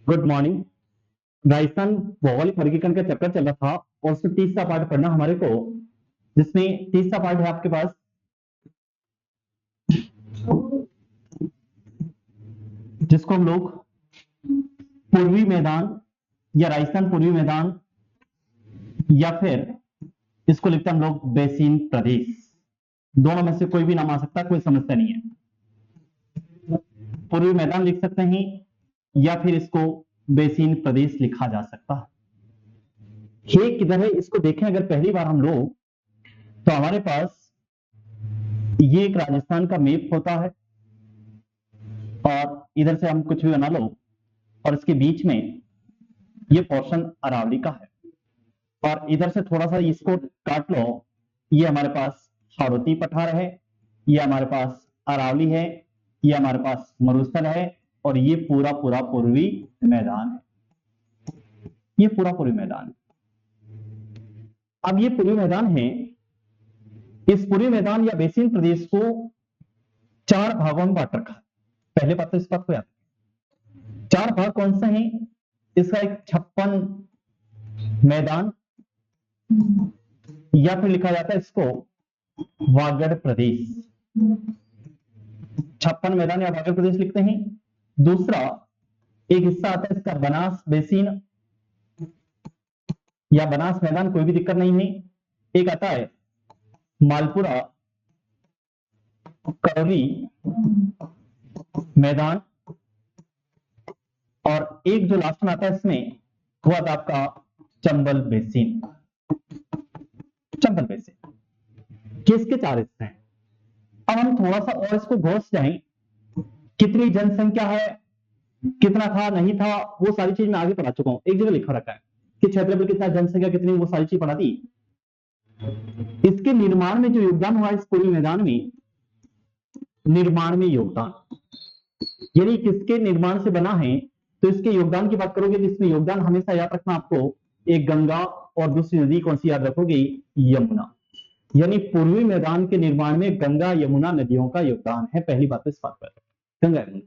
Good morning. Rajasthan भौगोलिक वर्गीकरण का चैप्टर चल रहा था और उसमें तीसरा पार्ट पढ़ना हमारे को, जिसमें तीसरा पार्ट है आपके पास जिसको हम लोग पूर्वी मैदान या राजस्थान पूर्वी मैदान या फिर इसको लिखते हैं हम लोग बेसिन प्रदेश। दोनों में से कोई भी नाम आ सकता है, कोई समस्या नहीं है। पूर्वी मैदान लिख सकते हैं या फिर इसको बेसिन प्रदेश लिखा जा सकता है। ये किधर है इसको देखें, अगर पहली बार हम लोग तो हमारे पास ये एक राजस्थान का मैप होता है और इधर से हम कुछ भी बना लो और इसके बीच में ये पोर्शन अरावली का है और इधर से थोड़ा सा इसको काट लो, ये हमारे पास हाड़ौती पठार है, ये हमारे पास अरावली है, ये हमारे पास मरुस्थल है और ये पूरा पूरा पूर्वी मैदान है। ये पूरा पूर्वी मैदान है। अब ये पूर्वी मैदान है, इस पूर्वी मैदान या बेसिन प्रदेश को 4 भागों में बांट रखा है। पहले बात तो इस बात को याद, 4 भाग कौन से हैं? इसका एक 56 मैदान या फिर लिखा जाता है इसको वागड़ प्रदेश। 56 मैदान या वागड़ प्रदेश लिखते हैं। दूसरा एक हिस्सा आता है इसका बनास बेसिन या बनास मैदान, कोई भी दिक्कत नहीं है। एक आता है मालपुरा करौली मैदान और एक जो लास्ट में आता है इसमें वो आता आपका चंबल बेसिन। चंबल बेसिन किसके 4 हिस्से हैं। अब हम थोड़ा सा और इसको घोष जाएं, कितनी जनसंख्या है, कितना था नहीं था, वो सारी चीज मैं आगे पढ़ा चुका हूं। एक जगह लिखा रखा है कि क्षेत्र में कितना जनसंख्या कितनी, वो सारी चीज पढ़ा दी। इसके निर्माण में जो योगदान हुआ इस पूर्वी मैदान में, निर्माण में योगदान यानी किसके निर्माण से बना है, तो इसके योगदान की बात करोगे तो इसमें योगदान हमेशा याद रखना आपको, एक गंगा और दूसरी नदी कौन सी याद रखोगे? यमुना। यानी पूर्वी मैदान के निर्माण में गंगा यमुना नदियों का योगदान है। पहली बात तो इस बात पर, गंगा यमुना।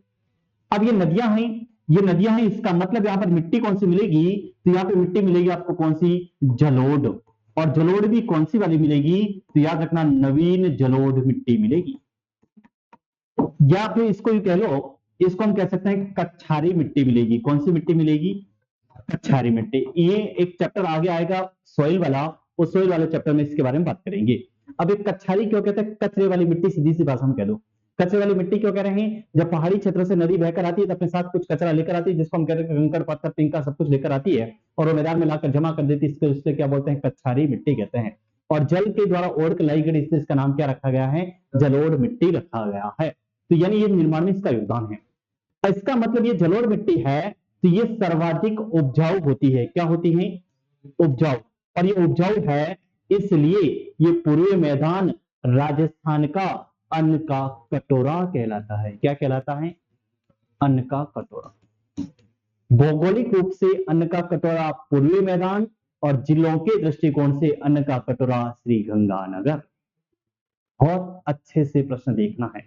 अब ये नदियां हैं, ये नदियां हैं, इसका मतलब यहां पर मिट्टी कौन सी मिलेगी? तो यहां पर मिट्टी मिलेगी आपको कौन सी? जलोढ़। और जलोढ़ भी कौन सी वाली मिलेगी? तो याद रखना नवीन जलोढ़ मिट्टी मिलेगी। या फिर इसको ही कह लो, इसको हम कह सकते हैं कच्छारी मिट्टी मिलेगी। कौन सी मिट्टी मिलेगी? कच्छारी मिट्टी। ये एक चैप्टर आगे आएगा सॉइल वाला, उस सॉइल वाले चैप्टर में इसके बारे में बात करेंगे। अब एक कच्छारी क्यों कहते हैं? कचरे वाली मिट्टी, सीधी सी भाषा में कह दो। कचरे वाली मिट्टी क्यों कह रहे हैं? जब पहाड़ी क्षेत्र से नदी बहकर आती है तो अपने साथ कुछ कचरा लेकर आती है, जिसको हम कहते हैं कंकड़ पत्थर पिंका सब कुछ लेकर आती है और वो मैदान में लाकर जमा कर देती है। इसके क्या बोलते हैं? कच्छारी मिट्टी कहते हैं। और जल के द्वारा ओढ़ के लाई गई, इसलिए इसका नाम क्या रखा गया है? जलोढ़ मिट्टी रखा गया है। तो यानी ये निर्माण में इसका योगदान है। इसका मतलब ये जलोढ़ मिट्टी है तो ये सर्वाधिक उपजाऊ होती है। क्या होती है? उपजाऊ। और ये उपजाऊ है इसलिए ये पूर्वी मैदान राजस्थान का अन्न का कटोरा कहलाता है। क्या कहलाता है? अन्न का कटोरा। भौगोलिक रूप से अन्न का कटोरा पूर्वी मैदान और जिलों के दृष्टिकोण से अन्न का कटोरा श्री गंगानगर। बहुत अच्छे से प्रश्न देखना है।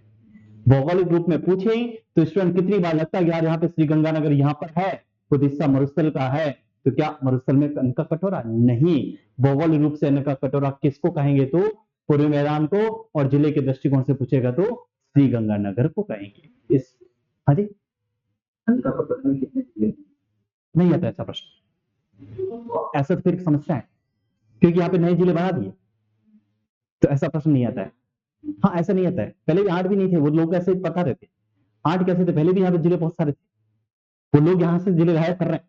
भौगोलिक रूप में पूछे तो स्टूडेंट कितनी बार लगता है यार यहाँ पे श्री गंगानगर यहाँ पर है, तो हिस्सा मरुस्थल का है, तो क्या मरुस्थल में अन्न का कटोरा? नहीं। भौगोलिक रूप से अन्न का कटोरा किसको कहेंगे? तो पूर्वी मैदान को, और जिले के दृष्टिकोण से पूछेगा तो श्री गंगानगर को कहेंगे। इस हाँ जी, नहीं आता ऐसा प्रश्न। ऐसा तो फिर समस्या है क्योंकि यहाँ पे नए जिले बना दिए, तो ऐसा प्रश्न नहीं आता है। हाँ ऐसा नहीं आता है। पहले भी 8 भी नहीं थे, वो लोग ऐसे पता रहते 8 कैसे थे? पहले भी यहाँ पे जिले बहुत सारे थे, वो लोग यहाँ से जिले गायब कर रहे हैं,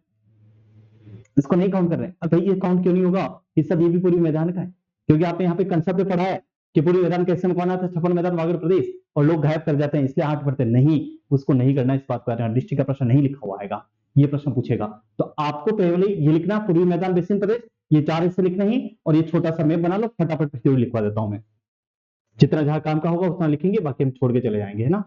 इसको नहीं काउंट कर रहे हैं। अब भाई ये काउंट क्यों नहीं होगा? ये सब ये भी पूरी मैदान का है, क्योंकि आपने यहाँ पे कंसेप्ट पढ़ा है कि पूरी मैदान कैसे में कौन आता है? 56 मैदान वागड़ प्रदेश, और लोग गायब कर जाते हैं इसलिए 8 पढ़ते नहीं। उसको नहीं करना, इस बात को डिस्ट्रिक्ट का प्रश्न नहीं लिखा हुआ आएगा, ये प्रश्न पूछेगा। तो आपको पहले ये लिखना पूर्वी मैदान बेसिन प्रदेश, ये 4 हिस्से लिखने ही, और ये छोटा सा मैप बना लो, फटाफट थ्योरी लिखवा देता हूं मैं। जितना जहां काम का होगा उतना लिखेंगे, बाकी हम छोड़ के चले जाएंगे, है ना।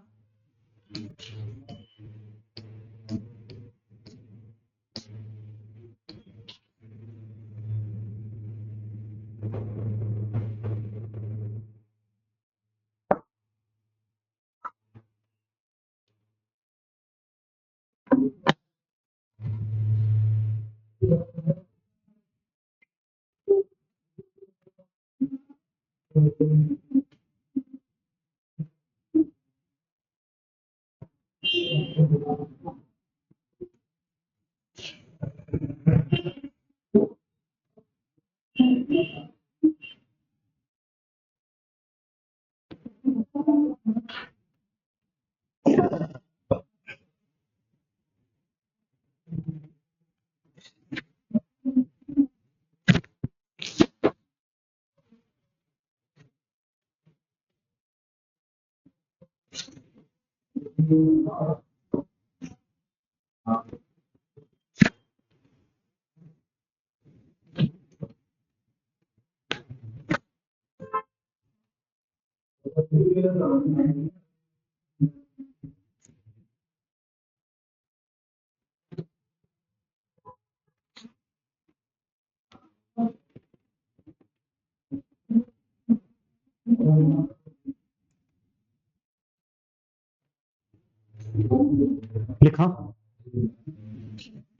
लिखा,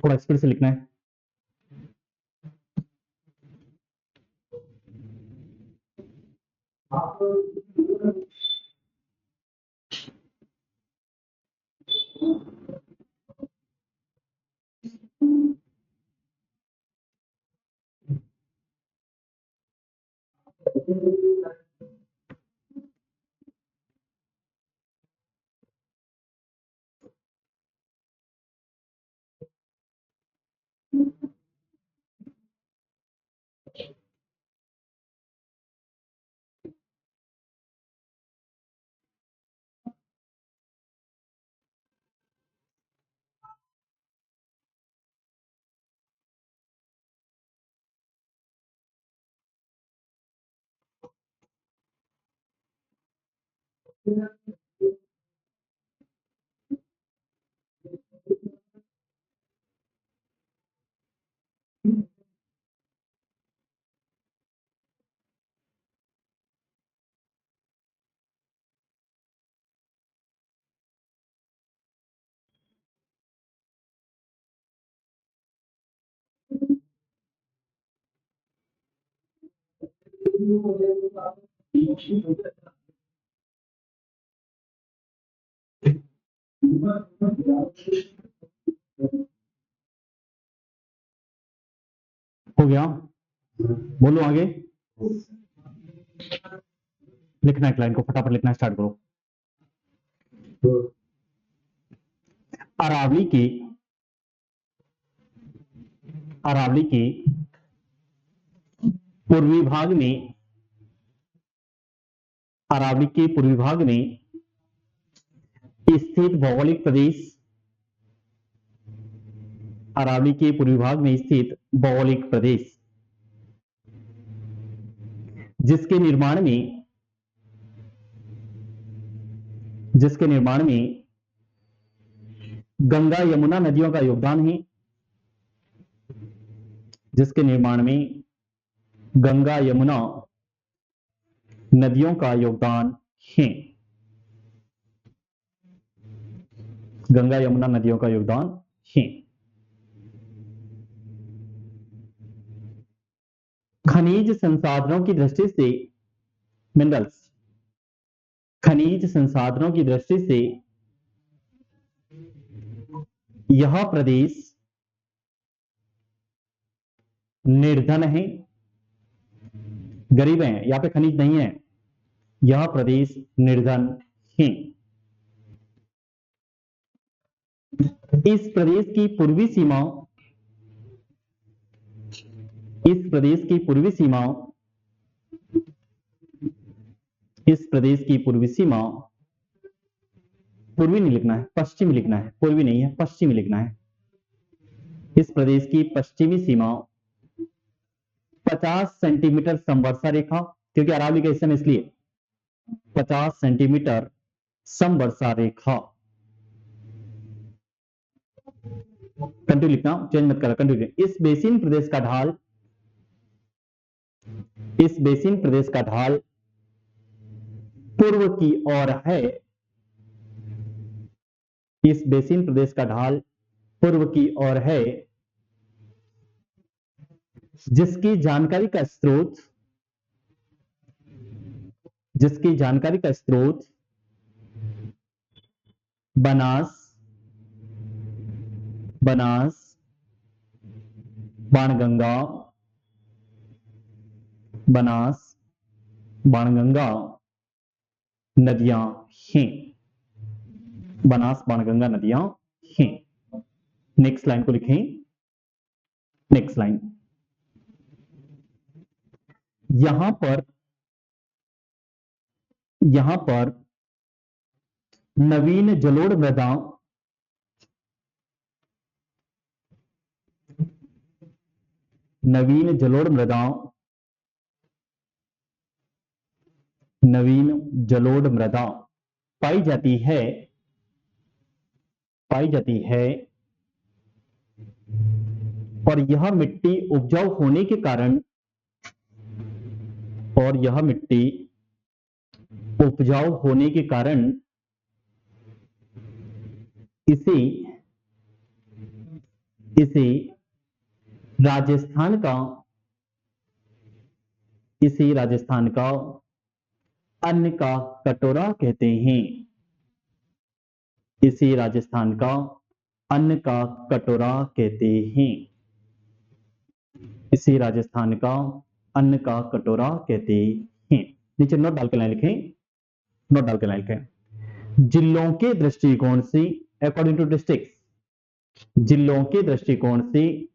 थोड़ा स्पीड से लिखना है। हो गया, बोलो आगे। लिखना है क्लाइंट को, फटाफट लिखना स्टार्ट करो। अरावली की पूर्वी भाग में, अरावली के पूर्वी भाग में स्थित भौगोलिक प्रदेश, अरावली के पूर्वी भाग में स्थित भौगोलिक प्रदेश जिसके निर्माण में गंगा यमुना नदियों का योगदान है, जिसके निर्माण में गंगा यमुना नदियों का योगदान है, गंगा यमुना नदियों का योगदान है। खनिज संसाधनों की दृष्टि से, मिनरल्स, खनिज संसाधनों की दृष्टि से यह प्रदेश निर्धन है, गरीब है, यहां पे खनिज नहीं है, यह प्रदेश निर्धन है। इस प्रदेश की पूर्वी सीमाओं, इस प्रदेश की पूर्वी सीमाओं, इस प्रदेश की पूर्वी सीमाओं, पूर्वी नहीं लिखना है, पश्चिमी लिखना है, पूर्वी नहीं है, पश्चिमी लिखना है। इस प्रदेश की पश्चिमी सीमाओं 50 सेंटीमीटर समवर्षा रेखा, क्योंकि अरावली का हिस्सा में, इसलिए 50 सेंटीमीटर समवर्षा रेखा, कंटिन्यू लिखना, चेंज मत करना, कंटिन्यू। इस बेसिन प्रदेश का ढाल, इस बेसिन प्रदेश का ढाल पूर्व की ओर है, इस बेसिन प्रदेश का ढाल पूर्व की ओर है, जिसकी जानकारी का स्रोत, जिसकी जानकारी का स्रोत बनास, बनास, बाणगंगा, बनास, बाणगंगा नदियां हैं। बनास बाणगंगा नदियां हैं। नेक्स्ट लाइन को लिखें। नेक्स्ट लाइन, यहां पर नवीन जलोढ़ मृदा, नवीन जलोढ़ मृदा, नवीन जलोढ़ मृदा पाई जाती है, पाई जाती है, और यह मिट्टी उपजाऊ होने के कारण, और यह मिट्टी उपजाऊ होने के कारण इसे राजस्थान का, इसे राजस्थान का अन्न का कटोरा कहते हैं। इसे राजस्थान का अन्न का कटोरा कहते हैं। इसे राजस्थान का अन्न का कटोरा कहते हैं। नीचे नोट डाल के लाइन लिखें। नोट डाल के लाइन लिखें। जिलों के दृष्टिकोण से, अकॉर्डिंग टू डिस्ट्रिक्ट, जिलों के दृष्टिकोण से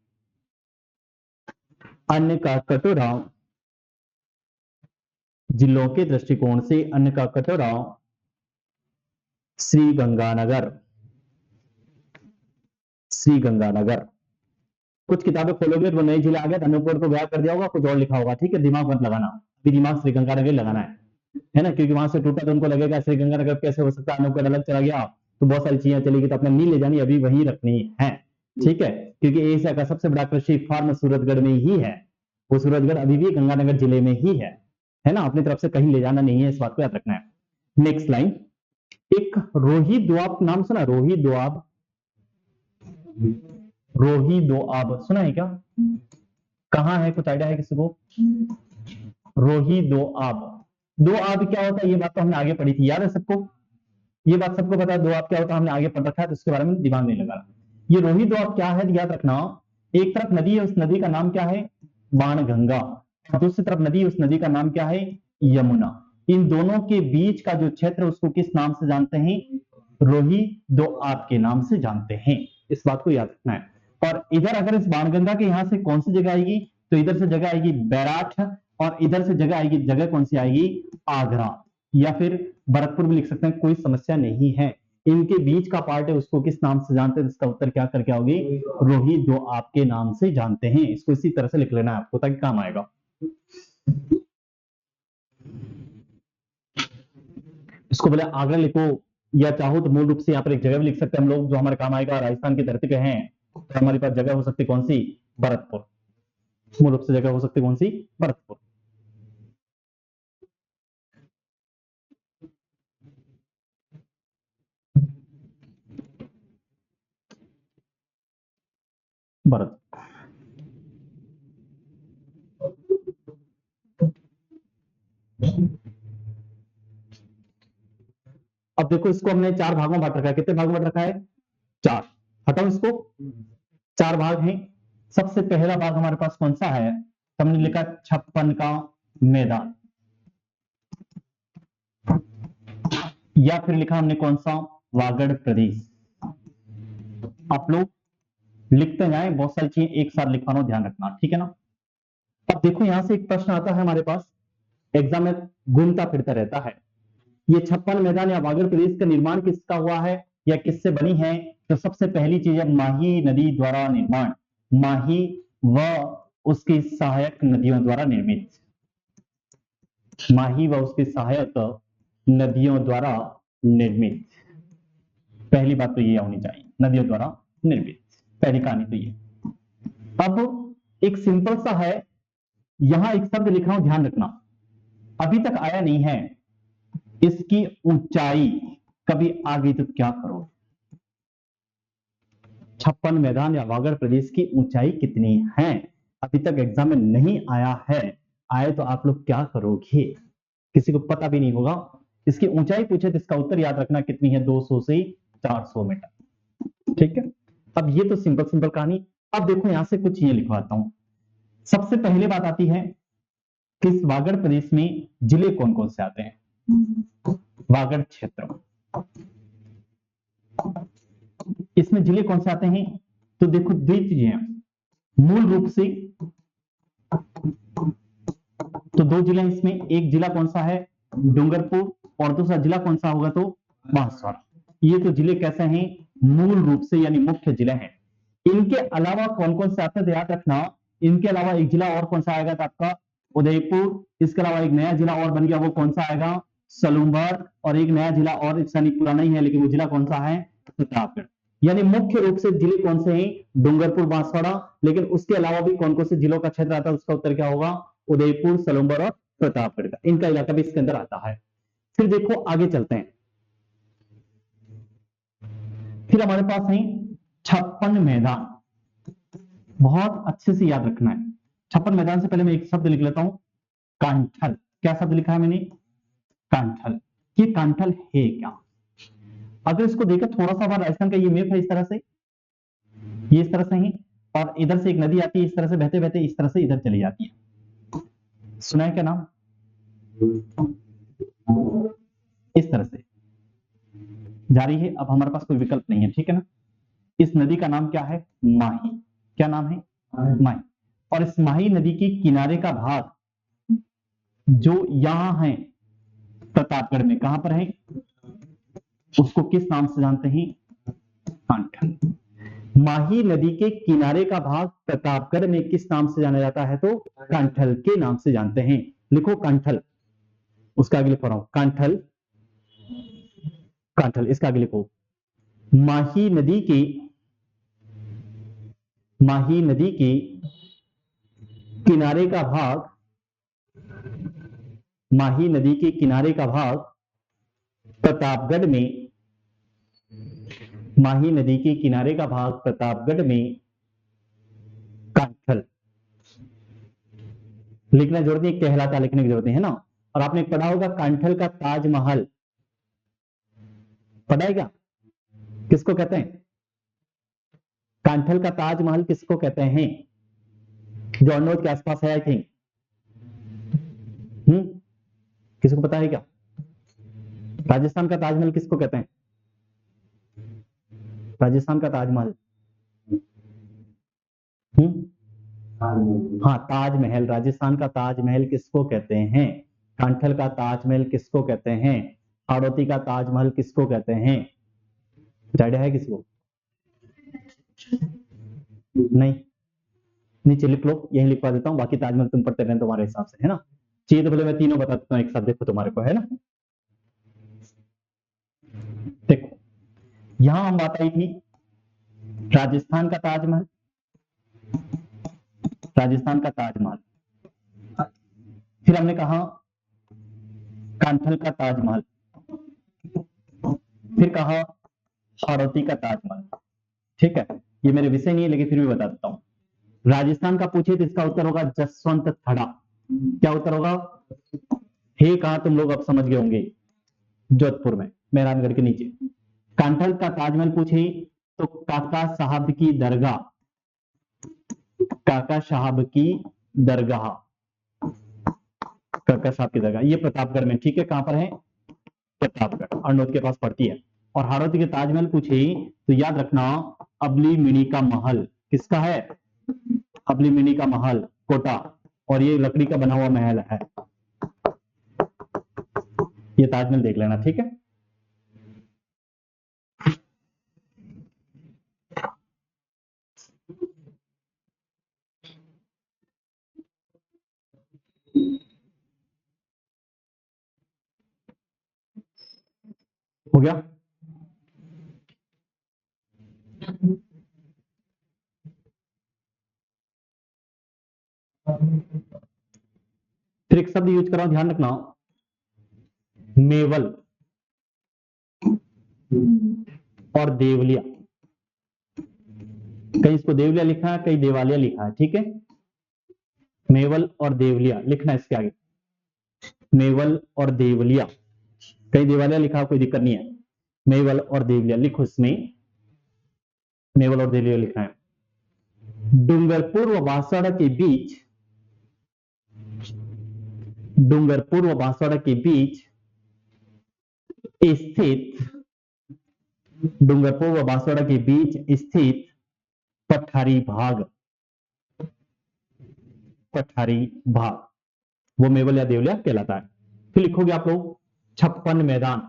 अन्न का कटोरा, जिलों के दृष्टिकोण से अन्न का कटोरा श्री गंगानगर, श्री गंगानगर। कुछ किताबें खोलोगे तो नए जिला आ गया, अनूपपुर को गायब कर दिया होगा, कुछ और लिखा होगा, ठीक है, दिमाग मत लगाना, अभी दिमाग श्री गंगानगर लगाना है ना, क्योंकि वहां से टूटा तो उनको लगेगा श्री गंगानगर कैसे हो सकता है, अनूपपुर अलग चला गया तो बहुत सारी चीजें चलेगी, तो अपने नहीं ले जानी, अभी वही रखनी है, ठीक है, क्योंकि एशिया का सबसे बड़ा कृषि फार्म सूरतगढ़ में ही है, वो सूरतगढ़ अभी भी गंगानगर जिले में ही है ना, अपनी तरफ से कहीं ले जाना नहीं है, इस बात को याद रखना है। नेक्स्ट लाइन, एक रोही दोआब नाम सुना, रोही दोआब, रोही दोआब सुना है क्या, कहां है, कुछ आइडिया है किसी को? रोही दोआब, दोआब क्या होता है ये बात तो हमने आगे पढ़ी थी, याद है सबको, ये बात सबको पता है दोआब क्या होता है, हमने आगे पढ़ रखा है, तो इसके बारे में दिमाग नहीं लगा। ये रोही दोआब क्या है याद रखना, एक तरफ नदी है, उस नदी का नाम क्या है, बाणगंगा, दूसरी तरफ नदी, उस नदी का नाम क्या है, यमुना। इन दोनों के बीच का जो क्षेत्र उसको किस नाम से जानते हैं, रोही दोआब के नाम से जानते हैं, इस बात को याद रखना है। और इधर अगर इस बाणगंगा के यहां से कौन सी जगह आएगी, तो इधर से जगह आएगी बैराठ, और इधर से जगह आएगी, जगह कौन सी आएगी, आगरा, या फिर भरतपुर भी लिख सकते हैं, कोई समस्या नहीं है। इनके बीच का पार्ट है, उसको किस नाम से जानते हैं, इसका उत्तर क्या करके आओगे, रोही दोआब के नाम से जानते हैं। इसको इसी तरह से लिख लेना है आपको, ताकि काम आएगा। इसको बोले आगरा लिखो, या चाहो तो मूल रूप से यहाँ पर एक जगह भी लिख सकते हैं हम लोग, जो हमारे काम आएगा, राजस्थान की धरती पे हैं, तो हमारे पास जगह हो सकती कौन सी, भरतपुर, मूल रूप से जगह हो सकती कौन सी, भरतपुर। भरत, अब देखो इसको हमने चार भागों में बांट रखा है, कितने भागों में बांट रखा है, चार, हटाओ इसको, चार भाग हैं। सबसे पहला भाग हमारे पास कौन सा है, हमने लिखा 56 का मैदान, या फिर लिखा हमने कौन सा, वागड़ प्रदेश। आप लोग लिखते जाएं, बहुत सारी चीजें एक साथ लिखवाना, ध्यान रखना, ठीक है ना। अब देखो यहां से एक प्रश्न आता है हमारे पास, एग्जाम में घूमता फिरता रहता है, ये 56 मैदान या वागड़ प्रदेश का निर्माण किसका हुआ है, या किससे बनी है, तो सबसे पहली चीज है माही नदी द्वारा निर्माण, माही व उसकी सहायक नदियों द्वारा निर्मित, माही व उसकी सहायक नदियों द्वारा निर्मित, पहली बात तो ये होनी चाहिए, नदियों द्वारा निर्मित, पहली कहानी तो ये। अब एक सिंपल सा है, यहां एक शब्द लिख रहा हूं, ध्यान रखना, अभी तक आया नहीं है, इसकी ऊंचाई कभी आ गई तो क्या करो, 56 मैदान या वागड़ प्रदेश की ऊंचाई कितनी है, अभी तक एग्जाम में नहीं आया है, आए तो आप लोग क्या करोगे, किसी को पता भी नहीं होगा, इसकी ऊंचाई पूछे तो इसका उत्तर याद रखना कितनी है, 200 से 400 मीटर, ठीक है। अब ये तो सिंपल सिंपल कहानी। अब देखो यहां से कुछ ये लिखवाता हूं। सबसे पहले बात आती है कि इस वागड़ प्रदेश में जिले कौन कौन से आते हैं। वागड़ क्षेत्र, इसमें जिले कौन से आते हैं, तो देखो दो चीजें हैं मूल रूप से। तो दो जिले हैं इसमें, एक जिला कौन सा है डूंगरपुर, और दूसरा जिला कौन सा होगा तो बांसवाड़ा। ये तो जिले कैसे हैं मूल रूप से यानी मुख्य जिले हैं। इनके अलावा कौन कौन से आते हैं याद रखना। इनके अलावा एक जिला और कौन सा आएगा तो आपका उदयपुर, इसके अलावा एक नया जिला और बन गया, वो कौन सा आएगा सलूम्बर, और एक नया जिला और सैनिक पुराना ही है लेकिन वो जिला कौन सा है प्रतापगढ़। यानी मुख्य रूप से जिले कौन से हैं डूंगरपुर बांसवाड़ा, लेकिन उसके अलावा भी कौन कौन से जिलों का क्षेत्र आता है उसका उत्तर क्या होगा उदयपुर सलूम्बर और प्रतापगढ़ का, इनका इलाका भी इसके अंदर आता है। फिर देखो आगे चलते हैं, फिर हमारे पास है 56 मैदान। बहुत अच्छे से याद रखना है। 56 मैदान से पहले मैं एक शब्द लिख लेता हूं कांठल। क्या शब्द लिखा है मैंने कांठल। ये कांठल है क्या, अगर इसको देखा थोड़ा सा बार राजस्थान का ये मैप है इस तरह से, ये इस तरह से है, और इधर से एक नदी आती है इस तरह से बहते बहते इस तरह से इधर चली जाती है। सुना है क्या नाम, इस तरह से जा रही है। अब हमारे पास कोई विकल्प नहीं है, ठीक है ना। इस नदी का नाम क्या है माही। क्या नाम है माही। और इस माही नदी के किनारे का भाग जो यहां है प्रतापगढ़ में, कहां पर है उसको किस नाम से जानते हैं कांठल। माही नदी के किनारे का भाग प्रतापगढ़ में किस नाम से जाना जाता है तो कांठल के नाम से जानते हैं। लिखो कांठल, उसका आगे लिख रहा हूं कांठल, कांठल इसका आगे लिखो। माही नदी के किनारे का भाग, माही नदी के किनारे का भाग प्रतापगढ़ में, माही नदी के किनारे का भाग प्रतापगढ़ में कांठल लिखना जरूरत नहीं, कहलाता लिखने की जरूरत है ना। और आपने पढ़ा होगा कांठल का ताजमहल, पढ़ा है क्या, किसको कहते हैं कांठल का ताजमहल किसको कहते हैं, जो अरनोद के आसपास है आई थिंक। किसी को पता है क्या राजस्थान का ताजमहल किसको कहते हैं, राजस्थान का ताजमहल हाँ ताजमहल, राजस्थान का ताजमहल किसको कहते हैं, कांठल का ताजमहल किसको कहते हैं, हाड़ौती का ताजमहल किसको कहते हैं, आइडिया है किसी को नहीं, नीचे लिख लो, यही लिखवा देता हूं, बाकी ताजमहल तुम पढ़ते रहना तुम्हारे हिसाब से है ना। चाहिए तो बोले मैं तीनों बता देता हूं एक साथ, देखो तुम्हारे को है ना। देखो यहां हम बात आई थी राजस्थान का ताजमहल, राजस्थान का ताजमहल, फिर हमने कहा कांठल का ताजमहल, फिर कहा हाड़ौती का ताजमहल। ठीक है, ये मेरे विषय नहीं है लेकिन फिर भी बता देता हूं। राजस्थान का पूछे तो इसका उत्तर होगा जसवंत थड़ा। क्या उत्तर होगा, हे कहा तुम लोग अब समझ गए होंगे, जोधपुर में मेहरानगढ़ के नीचे। कांठल का ताजमहल पूछे तो काका साहब की दरगाह, काका साहब की दरगाह, काका साहब की दरगाह, ये प्रतापगढ़ में, ठीक है कहां पर है प्रतापगढ़, अरनोद के पास पड़ती है। और हाड़ौती के ताजमहल पूछे तो याद रखना अबली मिनी का महल किसका है, अबली मिनी का महल कोटा, और ये लकड़ी का बना हुआ महल है, ये ताजमहल देख लेना ठीक है। हो गया, फिर एक शब्द यूज कराओ ध्यान रखना मेवल और देवलिया, कहीं इसको देवलिया लिखा है कहीं देवालिया लिखा है, ठीक है। मेवल और देवलिया लिखना इसके आगे, मेवल और देवलिया, कहीं देवालिया लिखा कोई दिक्कत नहीं है, मेवल और देवलिया लिखो इसमें। मेवल और देवलिया लिखना है। डूंगरपुर व बांसवाड़ा के बीच, डूंगरपुर व बांसवाड़ा के बीच स्थित, डूंगरपुर व बांसवाड़ा के बीच स्थित पठारी भाग, पठारी भाग वो मेवल या देवलिया कहलाता है। फिर लिखोगे आप लोग 56 मैदान,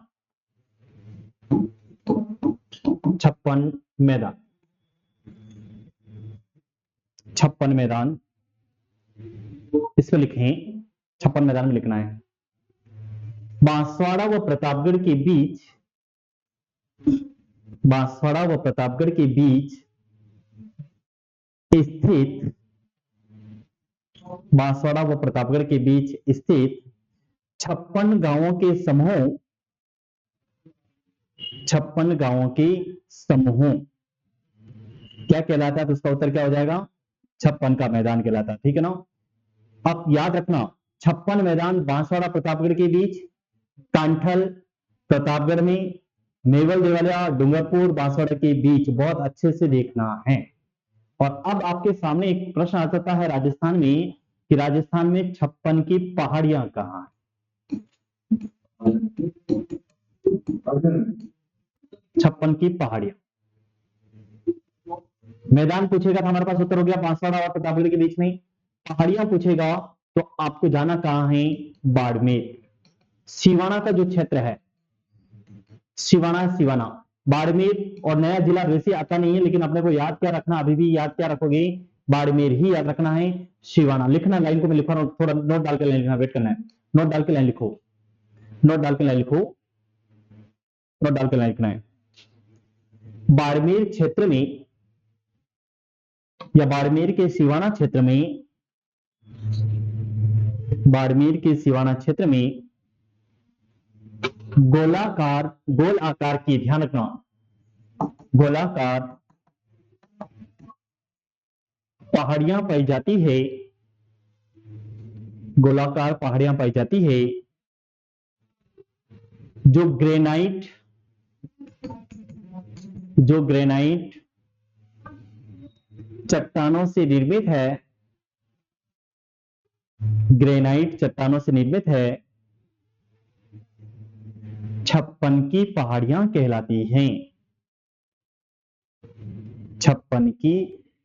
56 मैदान, 56 मैदान इसमें लिखें, 56 मैदान में लिखना है। बांसवाड़ा व प्रतापगढ़ के बीच, बांसवाड़ा व प्रतापगढ़ के बीच स्थित, बांसवाड़ा व प्रतापगढ़ के बीच स्थित 56 गांवों के समूह, 56 गांवों के समूह क्या कहलाता है? तो उसका उत्तर क्या हो जाएगा? 56 का मैदान कहलाता है। ठीक है ना। अब याद रखना 56 मैदान बांसवाड़ा प्रतापगढ़ के बीच, कांठल प्रतापगढ़ में, मेवल देवलिया डूंगरपुर बांसवाड़ा के बीच, बहुत अच्छे से देखना है। और अब आपके सामने एक प्रश्न आ सकता है राजस्थान में कि राजस्थान में 56 की पहाड़ियां कहां है? 56 की पहाड़ियां, मैदान पूछेगा तो हमारे पास उत्तर हो गया बांसवाड़ा और प्रतापगढ़ के बीच में। पहाड़ियां पूछेगा तो आपको जाना कहां है? बाड़मेर। सिवाना का जो क्षेत्र है, सिवाना, सिवाना बाड़मेर, और नया जिला वैसे आता नहीं है लेकिन अपने को याद क्या रखना, अभी भी याद क्या रखोगे? बाड़मेर ही याद रखना है। सिवाना लिखना, लाइन को मैं लिखा रहा हूं, थोड़ा नोट डाल के लाइन लिखना, वेट करना है। नोट डाल के लाइन लिखो, नोट डाल के लाइन लिखो, नोट डाल के लाइन लिखना है। बाड़मेर क्षेत्र में या बाड़मेर के सिवाना क्षेत्र में, बाड़मेर के सिवाना क्षेत्र में गोलाकार, गोल आकार की, ध्यान रखना, गोलाकार पहाड़ियां पाई जाती है, गोलाकार पहाड़ियां पाई जाती है जो ग्रेनाइट, जो ग्रेनाइट चट्टानों से निर्मित है, ग्रेनाइट चट्टानों से निर्मित है, 56 की पहाड़ियां कहलाती हैं। 56 की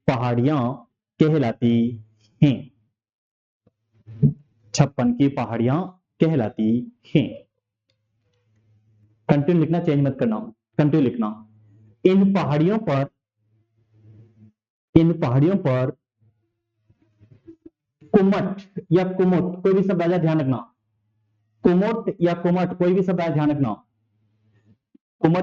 पहाड़ियां कहलाती हैं, 56 की पहाड़ियां कहलाती हैं। कंटिन्यू लिखना, चेंज मत करना, कंटिन्यू लिखना। इन पहाड़ियों पर, इन पहाड़ियों पर कुमट या कुमुट, कोई भी शब्द आ जाए ध्यान रखना, कुमुट या कुमट कोई भी शब्द आए ध्यान रखना। कुमट